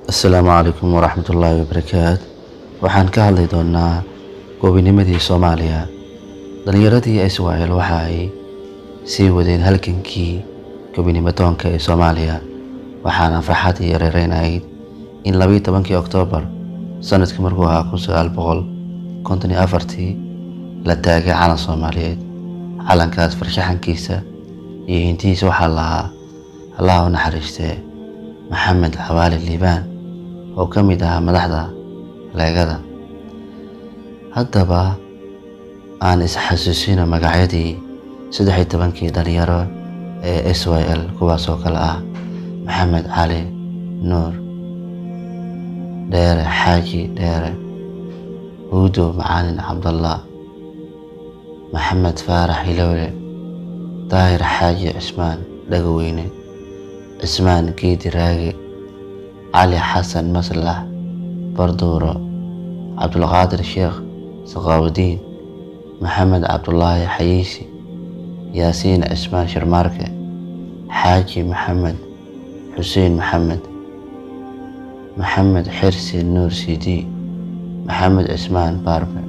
Asalaamu calaykum waraxmatullaahi wabarakaatu. Waxaan ka hadli doonaa gobonimadii Soomaaliya. Dhalinyaradii Israa'iil waxa ay sii wadeen halgankii gobonimada ee Soomaaliya, waxaana farxad iyo reereynayd in 12 Oktoobar sanadkii markuu ahaa 1954 la taagay calan Soomaaliyeed. Calankaas farshaxankiisa iyo hintiisa waxaa lahaa Allah u naxariistay Maxamed Xawaali Liibaan oo ka mid ahaa madaxda leegada. Haddaba aan isxasuusino magacyadii 13 dhalinyaro ee Israa'iil, kuwaas oo kale ah Maxamed Cali Nuur Dheere, Xaaji Dheere, Huudo Macalin Cabdallah, Maxamed Faarax Hilowle, Daahir Xaaji Cismaan Dhagaweyne, Cismaan Geedi Raage, Cali Xasan Maslax Barduuro, Cabdulqaadir Sheekh Saqaawudiin, Maxamed Cabdullaahi Xayiisi, Yaasiin Cismaan Shirmaarke, Xaaji Maxamed Xuseen Maxamed, Maxamed Xirsi Nuur Sidi, Maxamed Cismaan Baarbe.